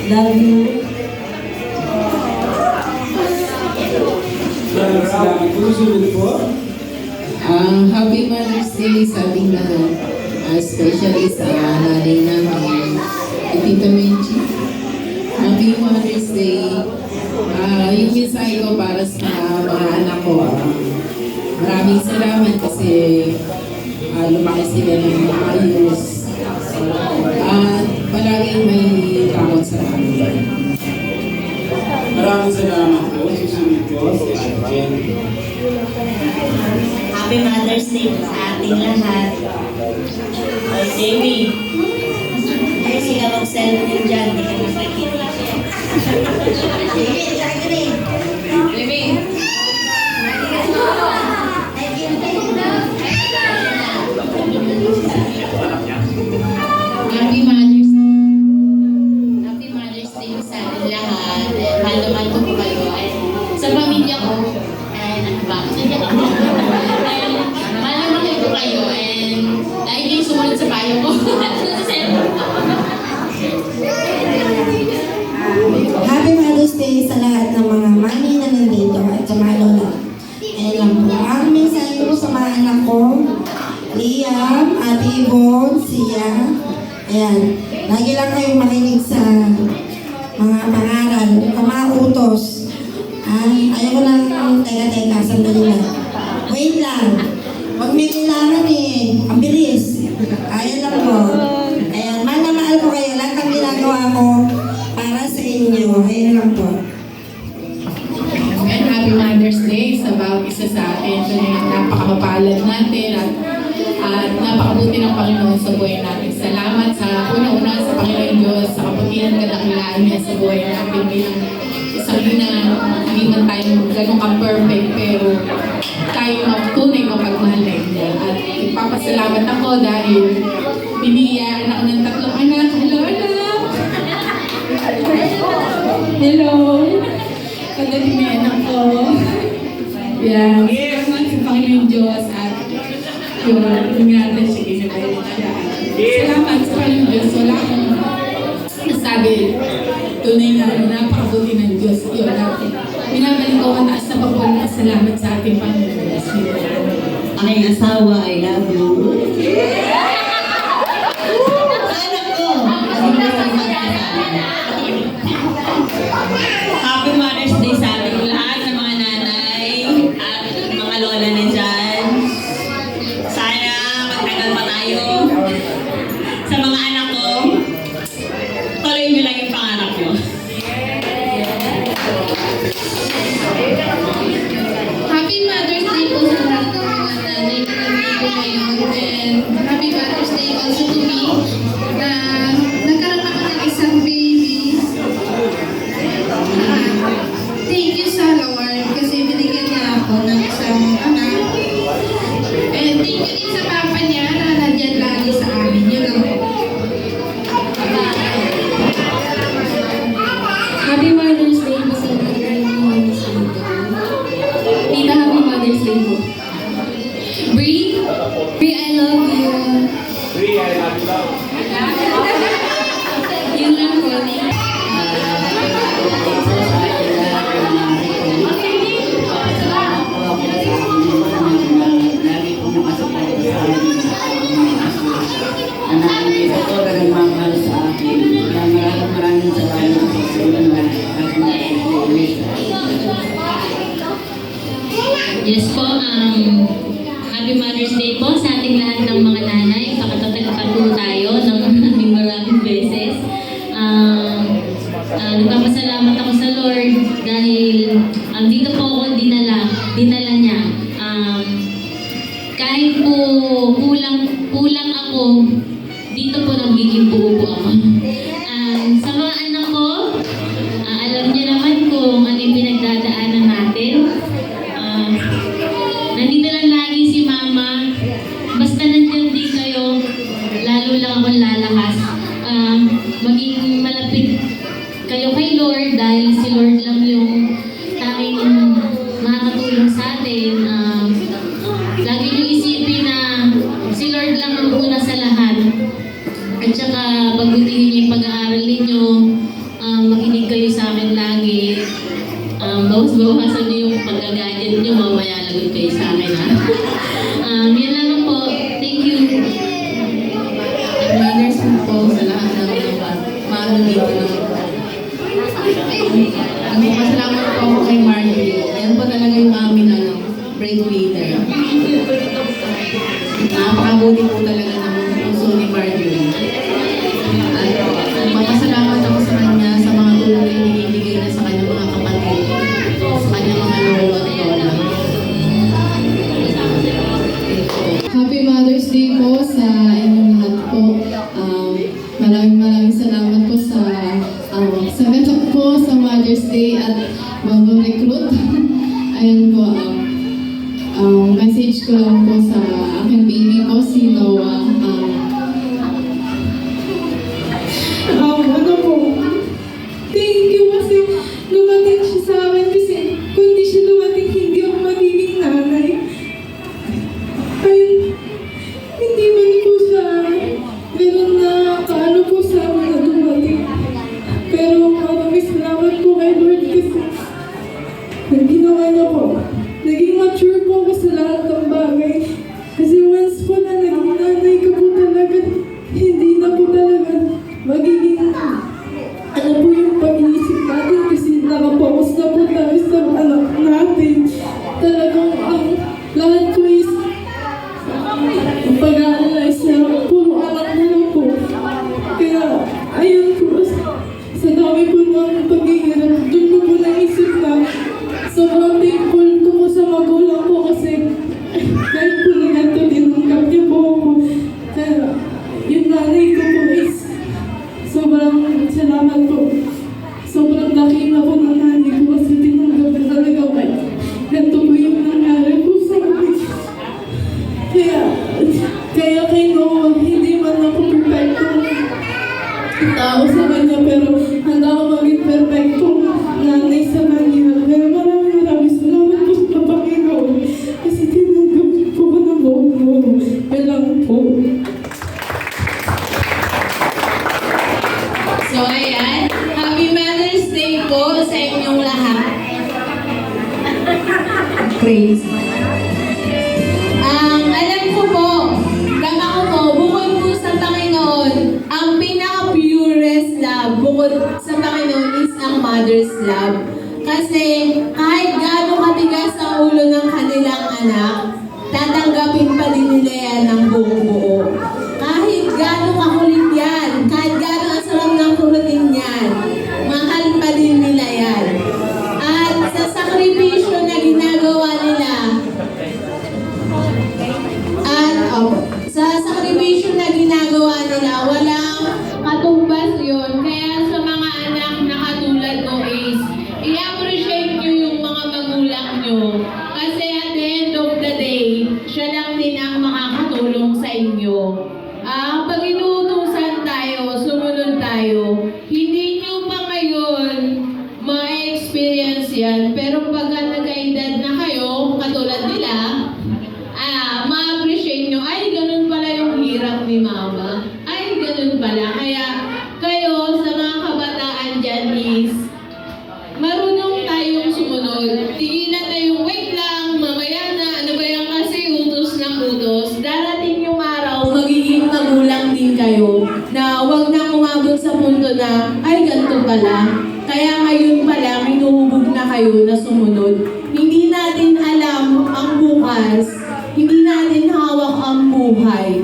Love you. Salamat po. Sulit po. Happy Mother's Day sa ating lahat. Especially sa nanay namin, Tita Menchi. Happy Mother's Day. Yung mensahe ko para sa mga anak ko. Maraming salamat kasi lumaki sila ng maayos. At palaging may takot sa amin. Maraming salamat po. Susunod po. Happy Mother's Day sa ating lahat. O, Jamie. Kasi ka mag-cellphone dyan, di ka nakikita. Jamie, sa akin rin. Baby! Happy Mother's Day. Happy Mother's Day sa ating lahat. Mahal ko po kayo. Sa pamilya ko, mahal ko kayo. And dahil yung sumunod sa payo ko. Happy Mother's Day sa lahat ng mga mami na nandito at sa mga lola. Ayan lang po. Ang mensahe ko sa mga anak ko, Liam, Ate Yvonne, Sia. Ayan. Lagi lang kayong makinig sa mga pangaral, mga utos. Ayaw ko lang teka-teka, sandali lang. Wait lang. Huwag may kailangan eh. Ang bilis. Ayan lang po. Ayan. Mahal na mahal ko kayo. Lahat ang ginagawa ko para sa inyo. Ayan lang po. And Happy Mother's Day sa bawat isa sa atin. Napakamapalad natin at napakabuti ng Panginoon sa buhay natin. Salamat sa una-una sa Panginoon Diyos, sa kaputihan kadakilaan niya sa buhay natin bilang isang ina. Hindi man tayo ganun ka-perfect, pero tayo tunay mapagmahal na niya. At ipapasalamat ako dahil biniyaan ako ng 3 anak. Hello, anak! Hello! Pagdating na anak ko. Yan. Salamat sa Panginoon Diyos at yung ingatan siya, ginagawa siya. Salamat sa Panginoon Diyos. Wala akong nasabi. Tunay na napakabuti ng Diyos. Yun natin. Binabalik ko mataas na pagpapal na salamat sa ating Panginoon Diyos. Aking asawa, I love you. Anak ko! Happy Mother's Day sa ating lahat, sa mga nanay at mga lola na dyan. Sana magtagal pa tayo. Sa mga anak ko, tuloy nyo lang yung pangarap nyo. Happy Mother's Day po sa lahat ng mga nanay na nandito ngayon. And Happy Mother's Day also to me na nagkaroon ako ng isang baby. Thank you sa Lord kasi binigyan niya ako ng isang anak. And thank you din sa papa niya na nandyan lagi sa amin. Yun lang po. Happy Mother's Day po sa mga Tita, Happy Mother's Day po. Bree, I love you. Yun lang po. Anak ni ito na nagmamahal sa akin. Maraming salamat po sa inyo. Yes po, Happy Mother's Day po sa ating lahat ng mga nanay. Pakatatagpan po tayo ng maraming beses. Nagpapasalamat ako sa Lord dahil dito po ako dinala niya. Kahit po kulang ako, dito po nagiging buo po ako. Sa mga anak ko, alam niyo naman kung ano yung pinagdadaanan natin. Nandito lang lagi si Mama. Basta nandyan din kayo, lalo lang akong lalakas. Maging malapit kayo kay Lord dahil si Lord lang yung tanging makakatulong sa atin. Lagi niyo isipin na si Lord lang ang una sa lahat. At saka pagbutihin niyo yung pag-aaral ninyo makinig kayo sa amin lagi. Bawas-bawasan niyo yung pag-gadget niyo, mamaya lagot kayo sa akin ha. Yan lang po. Thank you. Mothers po sa lahat ng mga dito ng Pasalamat po ako kay Marjorie. Yan po talaga yung amin breadwinner. Napakabuti po talaga ng puso ni Marjorie. At magpasalamat ako sa kanya sa mga tulong na ibinibigay na sa kanyang mga kapatid, sa kanyang mga lolo at lola. Happy Mother's Day po sa inyong lahat po. Maraming salamat po sa ganap po sa Mother's Day at bagong recruit. Ayun po, message ko lang po sa aking baby po, si Noah. Ano po, thank you kasi lumating siya sa akin kasi kung di siya lumating, hindi ako magiging nanay. Ayun, hindi man po siya ganun na kaano po sa amin na dumating. Pero maraming salamat po kay Lord kasi ginawa niya po. Naging mature po ako sa lahat ng bagay. Kasi once po na naging nanay ko po talaga, hindi na po talaga magiging ano po yung pag-iisip natin kasi nakapokus na po tayo sa anak natin. Talagang lahat po is pag-analyze na puro anak na lang po. Kaya ayun po, sa dami po ng paghihirap, doon ko po naisip na sobrang thankful ko po sa magulang ko kasi kahit po na ganito, tinanggap niya po ako. Kaya yung nanay ko po is sobrang salamat po. Sobrang laki na po ng nanay ko kasi tinanggap na talaga ako. Ganito po yung nangyari po sa akin. Kaya kay Noah, hindi man ako perfectong tao sa kanya, pero handa ako maging perfectong nanay sa kanya. Pero maraming salamat po sa Panginoon kasi tinanggap po ko ng buong lang po. So ayan, Happy Mother's Day po sa inyong lahat. Praise. Alam ko po, tama ko po, bukod po sa Panginoon, ang pinaka-purest love bukod sa Panginoon is ang mother's love. Kasi kahit gaano katigas ang ulo ng kanilang anak, tatanggapin pa din nila yan ng buong buo. Kahit gaano kakulit yan, kahit gaano ang sarap ng kulutin yan, mahal pa din nila yan. At sa sakripisyo na ginagawa nila, walang katumbas yun. Kaya sa mga anak na katulad mo is, i-appreciate nyo yung mga magulang nyo. Kasi at the end of the day, siya lang din ang makakatulong sa inyo. Pag inuutusan tayo, sumunod tayo, hindi nyo pa ngayon ma-experience yan. Pero pag nagka-edad na kayo, katulad nila, ma-appreciate nyo, ay, ganun pala yung hirap ni mama. Ay, ganun pala. Kaya, kayo, sa mga kabataan dyan is, marunong tayong sumunod. Tigilan na yung, wait lang, mamaya na, ano ba yan kasi, utos ng utos. Darating yung araw, magiging magulang din kayo, na wag na umabot sa punto na, ay, ganito pala. Kaya ngayon pala, minuhubog na kayo na sumunod. Hindi natin alam ang bukas, hindi natin hawak ang buhay,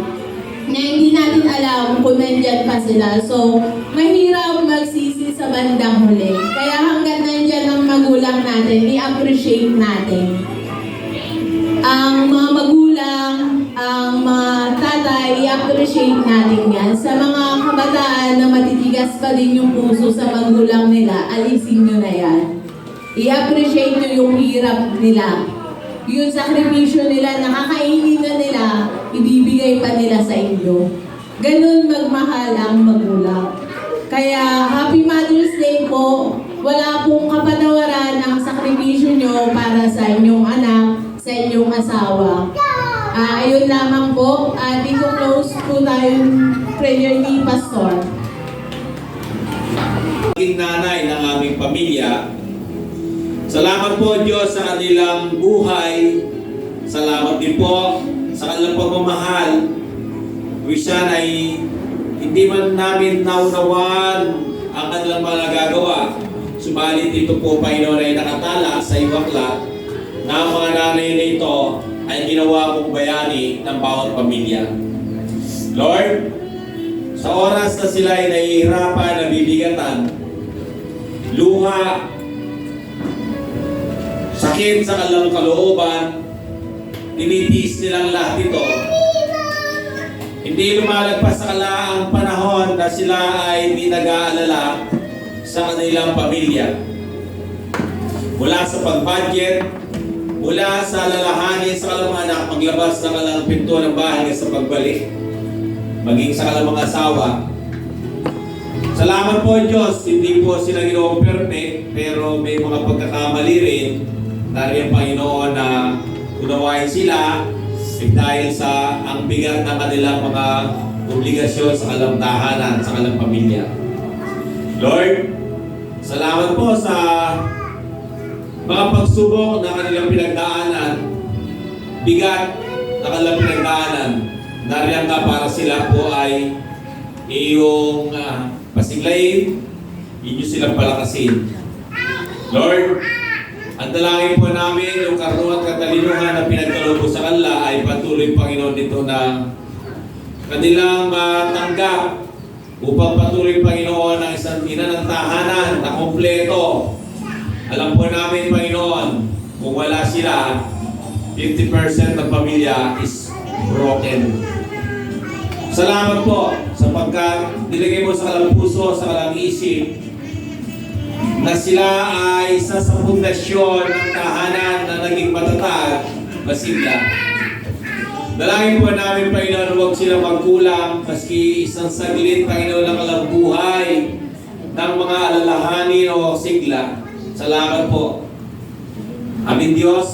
na hindi natin alam kung nandyan pa sila. So, mahirap magsisi sa bandang huli. Kaya hanggat nandyan ang magulang natin, i-appreciate natin. Ang mga magulang, ang mga tatay, i-appreciate natin yan. Sa mga kabataan na matitigas pa din yung puso sa magulang nila, alisin nyo na yan. I-appreciate nyo yung hirap nila. Yung sakripisyo nila, nakakainin na nila, ibibigay pa nila sa inyo. Ganun magmahal ang magulang. Kaya, Happy Mother's Day po. Wala pong kapatawaran ang sakripisyo nyo para sa inyong anak, sa inyong asawa. Ayun lamang po. At i-close po tayong prayer ni Pastor. nanay ng aming pamilya. Salamat po Diyos sa kanilang buhay. Salamat din po sa kanilang pagmamahal. Wisyan ay hindi man namin naunawan ang kanilang mga nagagawa. Subalit ito po, Panginoon, ay nakatala sa iwakla na ang mga nanay nito ay ginawa mong bayani ng bawat pamilya. Lord, sa oras na sila ay nahihirapan, nabibigatan, luha, sakit sa kanilang kalooban, tinitiis nilang lahat ito. Hindi lumalagpas sa kalaang panahon na sila ay hindi nag-aalala sa kanilang pamilya. Mula sa pag-budget, mula sa lalahanin sa kanilang mga anak, maglabas ng kanilang pinto ng bahay sa pagbalik, maging sa kanilang mga asawa. Salamat po Diyos, hindi po sila ginawang perfect, pero may mga pagkakamali rin. Dahil ang Panginoon na unawain sila dahil sa ang bigat ng kanilang mga obligasyon sa kanilang tahanan, sa kanilang pamilya. Lord, salamat po sa mga pagsubok na kanilang pinagdaanan, bigat na kanilang pinagdaanan. Dahil ka para sila po ay iyong pasiglayin, inyo silang palakasin. Lord, ang dalangin po namin, yung karuan at katalinuhan na pinagkaloob sa kanila ay patuloy, Panginoon, dito na kanilang matanggap upang patuloy, Panginoon, ang isang ina ng tahanan na kompleto. Alam po namin, Panginoon, kung wala sila, 50% ng pamilya is broken. Salamat po sapagkat nilagay mo sa kanilang puso, sa kanilang isip, na sila ay isa sa pundasyon ng tahanan na naging matatag, masigla. Dalangin po namin, Panginoon, huwag sila magkulang, maski isang saglit, Panginoon, ng kanilang buhay ng mga alalahanin o sigla. Salamat po. Aming Diyos,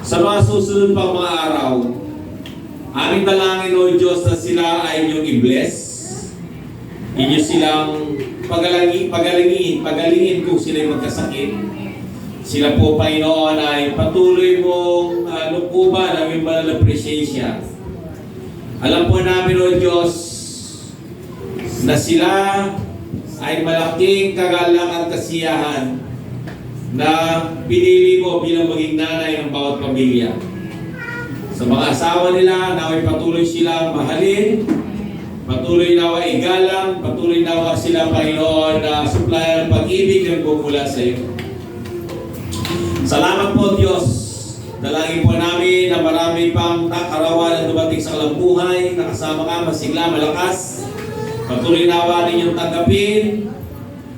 sa mga susunod pang mga araw, aming dalangin, O Diyos, na sila ay inyong i-bless. Inyo silang pagalingin kung sila'y magkasakit. Sila po, Panginoon, ay patuloy mong lukuban ang aming banal na presensya. Alam po namin, O Diyos, na sila ay malaking kagalang at kasiyahan na pinili mo bilang maging nanay ng bawat pamilya. Sa mga asawa nila, naway patuloy silang mahalin, patuloy nawa igalang, patuloy nawa sila, Panginoon, na supplier ng pag-ibig ng bumula sa iyo. Salamat po, Diyos. Dalangin po namin na marami pang karawan na dumating sa kanilang buhay, nakasama ka, masigla, malakas. Patuloy nawa ninyong tanggapin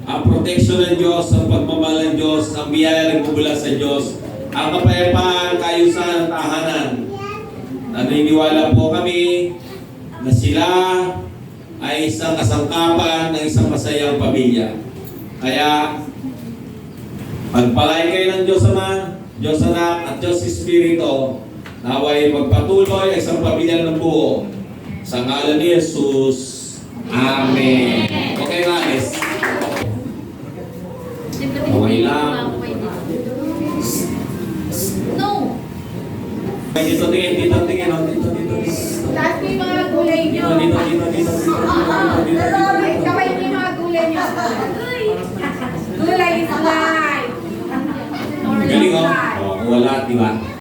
ang protection ng Diyos, ang pagmamahal ng Diyos, ang biyaya ng bumula sa Diyos, ang kapayapaan, kaayusan ng tahanan. Naniniwala po kami na sila ay isang kasangkapan ng isang masayang pamilya. Kaya, pagpalain kayo ng Diyos Ama, Diyos Anak, at Diyos Espiritu, naway magpatuloy ang isang pamilya ng buo. Sa ngalan ni Jesus, Amen. Okay, guys. Okay lang. No! Dito tingin, dito. Lahat may mga gulay nyo. Dito. Kaway may mga gulay nyo. Gulay is life. Galing, oh. Wala, di ba?